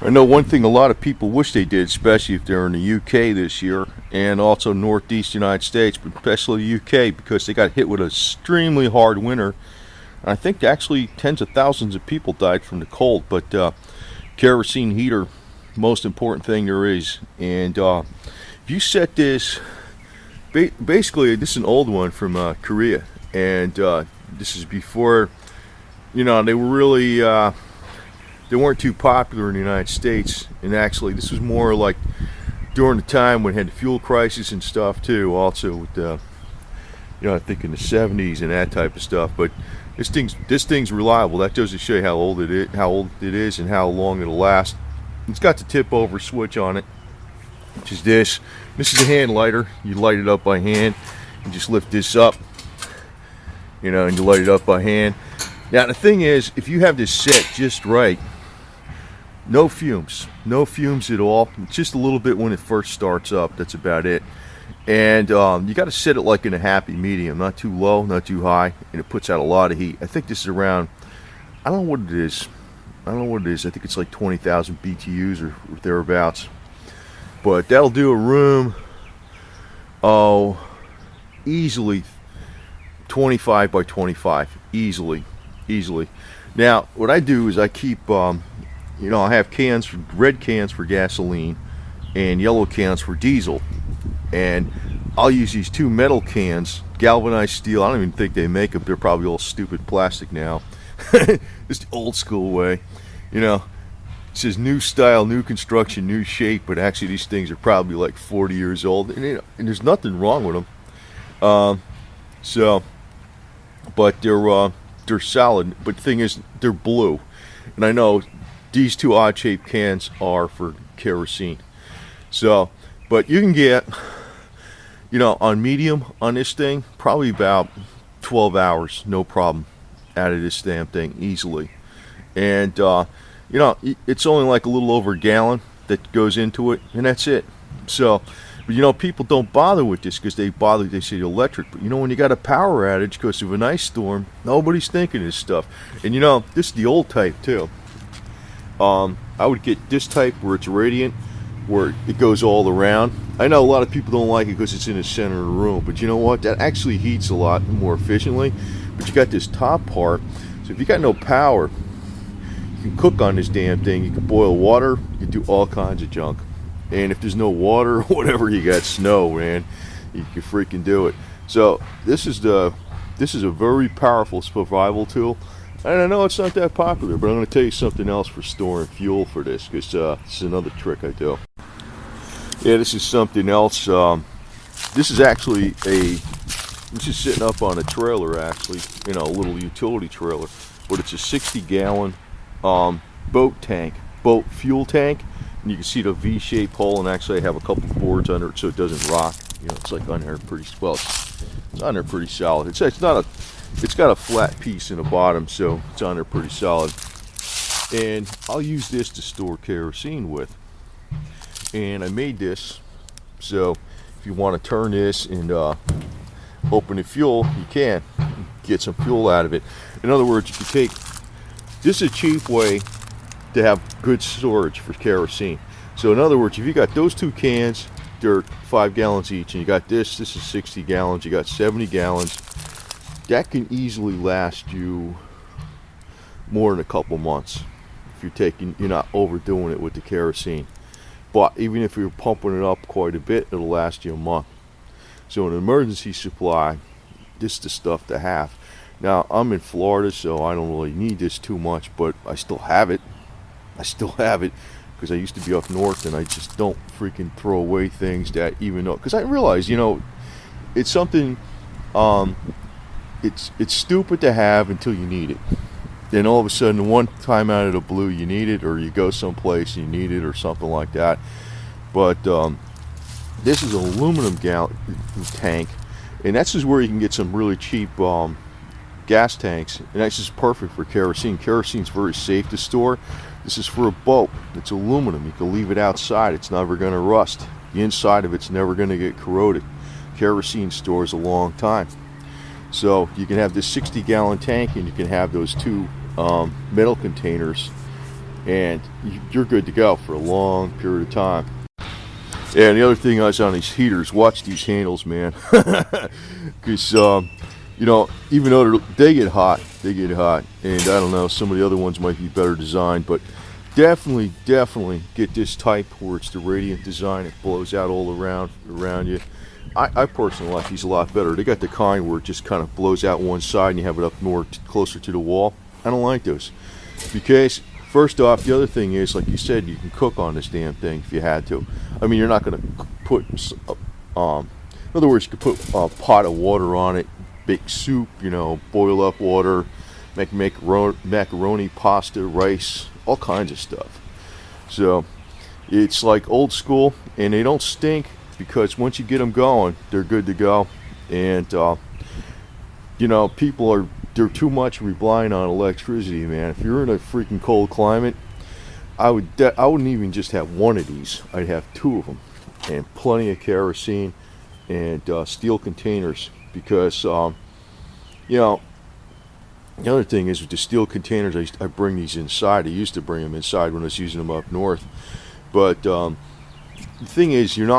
I know one thing a lot of people wish they did, especially if they're in the UK this year, and also Northeast United States, but especially the UK, because they got hit with an extremely hard winter. And I think actually tens of thousands of people died from the cold. But kerosene heater, most important thing there is. And if you set this, basically this is an old one from Korea, and this is before, they were really. They weren't too popular in the United States, and actually this was more like during the time when it had the fuel crisis and stuff too, also with I think in the 70s and that type of stuff. But this thing's reliable. That goes to show you how old it is and how long it'll last. It's got the tip over switch on it, which is this is a hand lighter. You light it up by hand. You just lift this up, and you light it up by hand. Now the thing is, if you have this set just right, no fumes at all. Just a little bit when it first starts up. That's about it. And you got to set it like in a happy medium, not too low, not too high, and it puts out a lot of heat. I think this is around, I don't know what it is. I think it's like 20,000 BTUs or thereabouts. But that'll do a room, easily 25 by 25, easily. Now, what I do is I keep, I have red cans for gasoline and yellow cans for diesel. And I'll use these two metal cans, galvanized steel. I don't even think they make them. They're probably all stupid plastic now. Just the old school way. It says new style, new construction, new shape, but actually these things are probably like 40 years old. And there's nothing wrong with them. But they're solid. But the thing is, they're blue. And I know these two odd-shaped cans are for kerosene. So, but you can get, on medium on this thing, probably about 12 hours, no problem, out of this damn thing easily. And, it's only like a little over a gallon that goes into it, and that's it. So, but people don't bother with this because they say electric. But when you got a power outage because of an ice storm, nobody's thinking of this stuff. And this is the old type too. I would get this type where it's radiant, where it goes all around. I know a lot of people don't like it because it's in the center of the room, but you know what? That actually heats a lot more efficiently. But you got this top part, so if you got no power, you can cook on this damn thing. You can boil water. You can do all kinds of junk. And if there's no water or whatever, you got snow, man, you can freaking do it. So this is a very powerful survival tool. And I know it's not that popular, but I'm going to tell you something else for storing fuel for this, because this is another trick I do. Yeah, this is something else. This is actually this is sitting up on a trailer, actually, a little utility trailer, but it's a 60-gallon boat fuel tank. And you can see the V-shaped hole, and actually I have a couple of boards under it so it doesn't rock. It's like on there pretty well. It's on there pretty solid. It's got a flat piece in the bottom, so it's on there pretty solid. And I'll use this to store kerosene with. And I made this so if you want to turn this and open the fuel, you can get some fuel out of it. In other words, you can take this is a cheap way to have good storage for kerosene. So in other words, if you got those two cans, they're 5 gallons each, and you got this is 60 gallons, you got 70 gallons, that can easily last you more than a couple months if you're not overdoing it with the kerosene. But even if you're pumping it up quite a bit, it'll last you a month. So an emergency supply, this is the stuff to have. Now I'm in Florida, so I don't really need this too much, but I still have it because I used to be up north, and I just don't freaking throw away things that, even though, because I realize, it's something, it's stupid to have until you need it. Then all of a sudden, one time out of the blue, you need it, or you go someplace and you need it, or something like that. But this is an aluminum tank, and that's just where you can get some really cheap gas tanks, and that's just perfect for kerosene. Kerosene's very safe to store. This is for a boat. It's aluminum. You can leave it outside. It's never going to rust. The inside of it's never going to get corroded. Kerosene stores a long time. So you can have this 60-gallon tank, and you can have those two metal containers and you're good to go for a long period of time. And the other thing is on these heaters, watch these handles, man, because you know, even though they get hot, and I don't know, some of the other ones might be better designed, but definitely get this type where it's the radiant design. It blows out all around you. I personally like these a lot better. They got the kind where it just kind of blows out one side and you have it up more closer to the wall. I don't like those because, first off, the other thing is, like you said, you can cook on this damn thing if you had to. I mean, you're not going to put, in other words, you could put a pot of water on it, bake soup, you know, boil up water, make macaroni, pasta, rice, all kinds of stuff. So it's like old school, and they don't stink because once you get them going, they're good to go. And you know, they're too much relying on electricity, man. If you're in a freaking cold climate, I wouldn't even just have one of these. I'd have two of them, and plenty of kerosene and steel containers, because you know, the other thing is with the steel containers, I bring these inside. I used to bring them inside when I was using them up north, but the thing is, these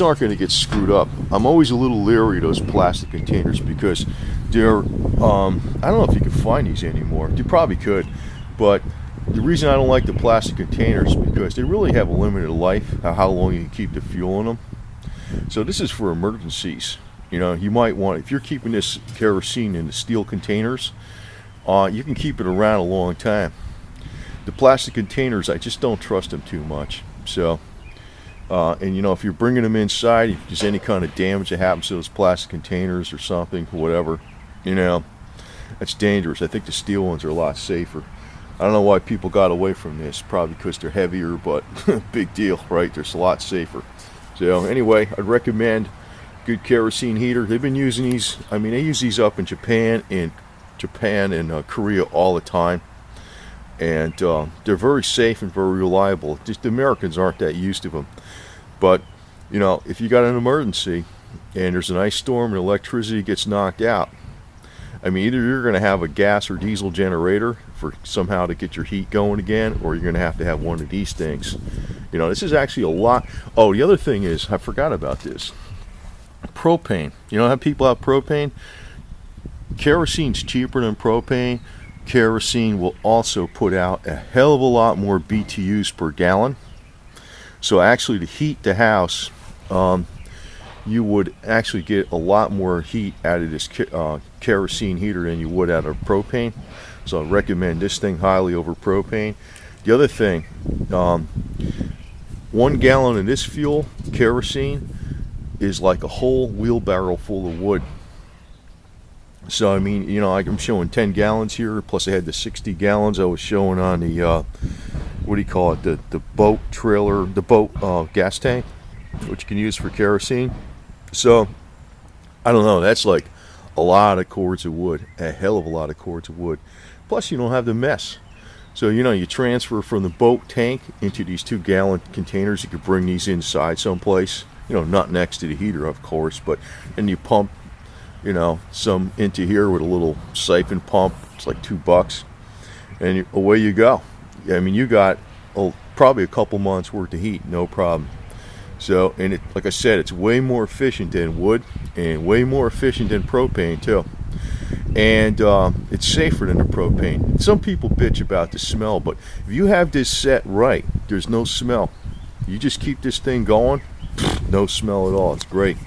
aren't gonna get screwed up. I'm always a little leery of those plastic containers because they're, I don't know if you can find these anymore. You probably could, but the reason I don't like the plastic containers is because they really have a limited life, how long you can keep the fuel in them. So this is for emergencies. You know, you might want, if you're keeping this kerosene in the steel containers, you can keep it around a long time. The plastic containers, I just don't trust them too much. So, and you know, if you're bringing them inside, if there's any kind of damage that happens to those plastic containers or something, whatever, you know, that's dangerous. I think the steel ones are a lot safer. I don't know why people got away from this, probably because they're heavier, but big deal, right? They're a lot safer. So anyway, I'd recommend good kerosene heater. They've been using these, I mean, they use these up in Japan and Korea all the time, and they're very safe and very reliable. Just the Americans aren't that used to them. But you know, if you got an emergency and there's an ice storm and electricity gets knocked out, I mean, either you're going to have a gas or diesel generator for somehow to get your heat going again, or you're going to have one of these things. You know, this is actually a lot. Oh, the other thing is, I forgot about this. Propane. You know how people have propane? Kerosene's cheaper than propane. Kerosene will also put out a hell of a lot more BTUs per gallon. So actually, to heat the house, you would actually get a lot more heat out of this kerosene heater than you would out of propane. So I recommend this thing highly over propane. The other thing, 1 gallon of this fuel, kerosene, is like a whole wheelbarrow full of wood. So I mean, you know, I'm showing 10 gallons here, plus I had the 60 gallons I was showing on the what do you call it, the boat trailer, the boat gas tank, which you can use for kerosene. So I don't know, that's like a lot of cords of wood, a hell of a lot of cords of wood. Plus you don't have the mess. So you know, you transfer from the boat tank into these 2 gallon containers. You could bring these inside someplace, you know, not next to the heater, of course, but then you pump, you know, some into here with a little siphon pump. It's like $2, and away you go. I mean, you got probably a couple months worth of heat, no problem. So, and it, like I said, it's way more efficient than wood and way more efficient than propane too. And it's safer than the propane. Some people bitch about the smell, but if you have this set right, there's no smell. You just keep this thing going, no smell at all. It's great.